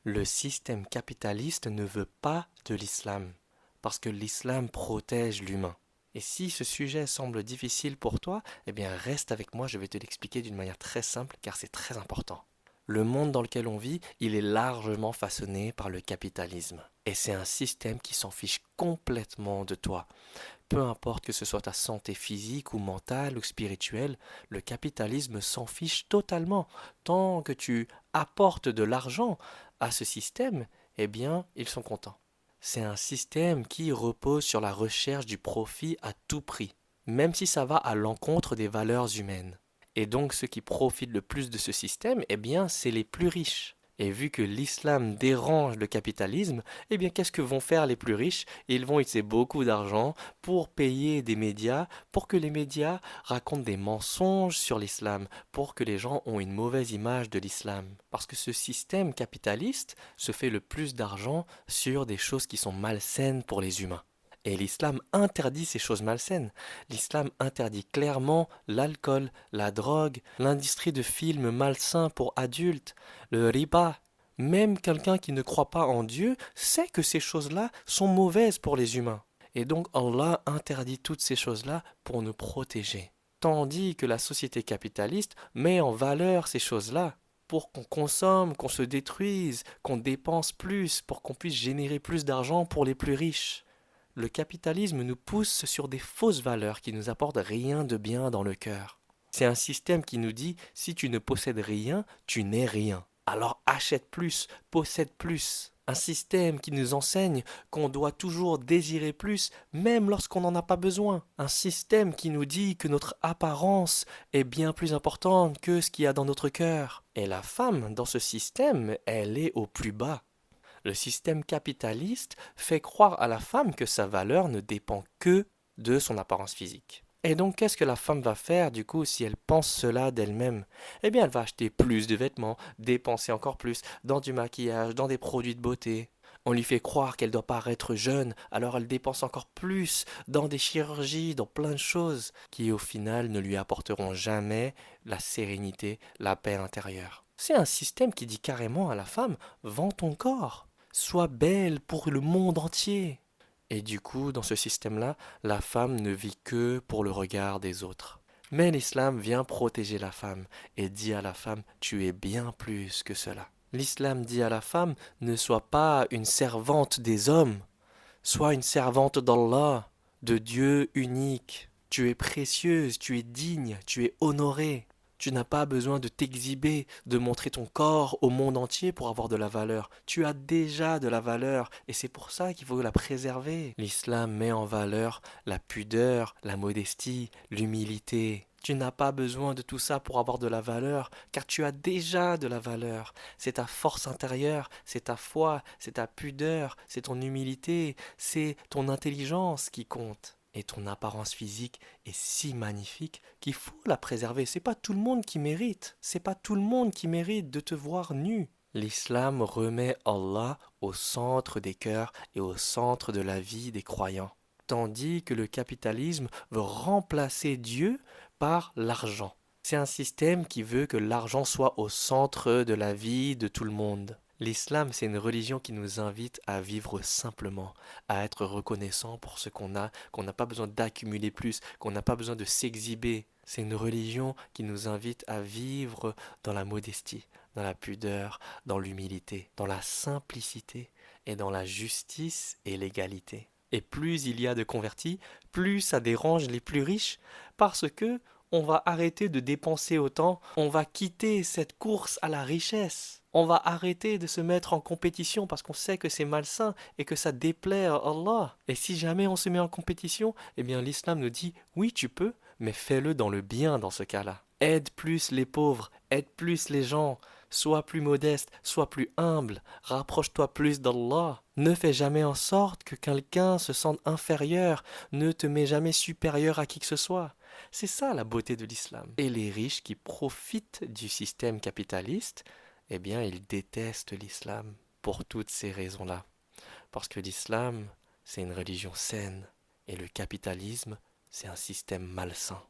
Le système capitaliste ne veut pas de l'islam, parce que l'islam protège l'humain. Et si ce sujet semble difficile pour toi, eh bien reste avec moi, je vais te l'expliquer d'une manière très simple, car c'est très important. Le monde dans lequel on vit, il est largement façonné par le capitalisme. Et c'est un système qui s'en fiche complètement de toi. Peu importe que ce soit ta santé physique ou mentale ou spirituelle, le capitalisme s'en fiche totalement. Tant que tu apportes de l'argent à ce système, eh bien, ils sont contents. C'est un système qui repose sur la recherche du profit à tout prix, même si ça va à l'encontre des valeurs humaines. Et donc ceux qui profitent le plus de ce système, eh bien, c'est les plus riches. Et vu que l'islam dérange le capitalisme, eh bien, qu'est-ce que vont faire les plus riches? Ils vont utiliser beaucoup d'argent pour payer des médias, pour que les médias racontent des mensonges sur l'islam, pour que les gens ont une mauvaise image de l'islam. Parce que ce système capitaliste se fait le plus d'argent sur des choses qui sont malsaines pour les humains. Et l'islam interdit ces choses malsaines. L'islam interdit clairement l'alcool, la drogue, l'industrie de films malsains pour adultes, le riba. Même quelqu'un qui ne croit pas en Dieu sait que ces choses-là sont mauvaises pour les humains. Et donc Allah interdit toutes ces choses-là pour nous protéger. Tandis que la société capitaliste met en valeur ces choses-là pour qu'on consomme, qu'on se détruise, qu'on dépense plus, pour qu'on puisse générer plus d'argent pour les plus riches. Le capitalisme nous pousse sur des fausses valeurs qui nous apportent rien de bien dans le cœur. C'est un système qui nous dit si tu ne possèdes rien, tu n'es rien. Alors achète plus, possède plus. Un système qui nous enseigne qu'on doit toujours désirer plus, même lorsqu'on n'en a pas besoin. Un système qui nous dit que notre apparence est bien plus importante que ce qu'il y a dans notre cœur. Et la femme, dans ce système, elle est au plus bas. Le système capitaliste fait croire à la femme que sa valeur ne dépend que de son apparence physique. Et donc, qu'est-ce que la femme va faire du coup si elle pense cela d'elle-même? Eh bien, elle va acheter plus de vêtements, dépenser encore plus dans du maquillage, dans des produits de beauté. On lui fait croire qu'elle doit paraître jeune, alors elle dépense encore plus dans des chirurgies, dans plein de choses qui au final ne lui apporteront jamais la sérénité, la paix intérieure. C'est un système qui dit carrément à la femme, vends ton corps, sois belle pour le monde entier. Et du coup, dans ce système-là, la femme ne vit que pour le regard des autres. Mais l'islam vient protéger la femme et dit à la femme, tu es bien plus que cela. L'islam dit à la femme, ne sois pas une servante des hommes, sois une servante d'Allah, de Dieu unique. Tu es précieuse, tu es digne, tu es honorée. Tu n'as pas besoin de t'exhiber, de montrer ton corps au monde entier pour avoir de la valeur. Tu as déjà de la valeur et c'est pour ça qu'il faut la préserver. L'islam met en valeur la pudeur, la modestie, l'humilité. Tu n'as pas besoin de tout ça pour avoir de la valeur, car tu as déjà de la valeur. C'est ta force intérieure, c'est ta foi, c'est ta pudeur, c'est ton humilité, c'est ton intelligence qui compte. Et ton apparence physique est si magnifique qu'il faut la préserver. C'est pas tout le monde qui mérite. C'est pas tout le monde qui mérite de te voir nu. L'islam remet Allah au centre des cœurs et au centre de la vie des croyants. Tandis que le capitalisme veut remplacer Dieu par l'argent. C'est un système qui veut que l'argent soit au centre de la vie de tout le monde. L'islam, c'est une religion qui nous invite à vivre simplement, à être reconnaissant pour ce qu'on n'a pas besoin d'accumuler plus, qu'on n'a pas besoin de s'exhiber. C'est une religion qui nous invite à vivre dans la modestie, dans la pudeur, dans l'humilité, dans la simplicité et dans la justice et l'égalité. Et plus il y a de convertis, plus ça dérange les plus riches, parce que on va arrêter de dépenser autant, on va quitter cette course à la richesse. On va arrêter de se mettre en compétition parce qu'on sait que c'est malsain et que ça déplaît à Allah. Et si jamais on se met en compétition, eh bien l'islam nous dit oui tu peux, mais fais-le dans le bien dans ce cas-là. Aide plus les pauvres, aide plus les gens, sois plus modeste, sois plus humble, rapproche-toi plus d'Allah. Ne fais jamais en sorte que quelqu'un se sente inférieur, ne te mets jamais supérieur à qui que ce soit. C'est ça la beauté de l'islam. Et les riches qui profitent du système capitaliste, eh bien, ils détestent l'islam pour toutes ces raisons-là. Parce que l'islam, c'est une religion saine et le capitalisme, c'est un système malsain.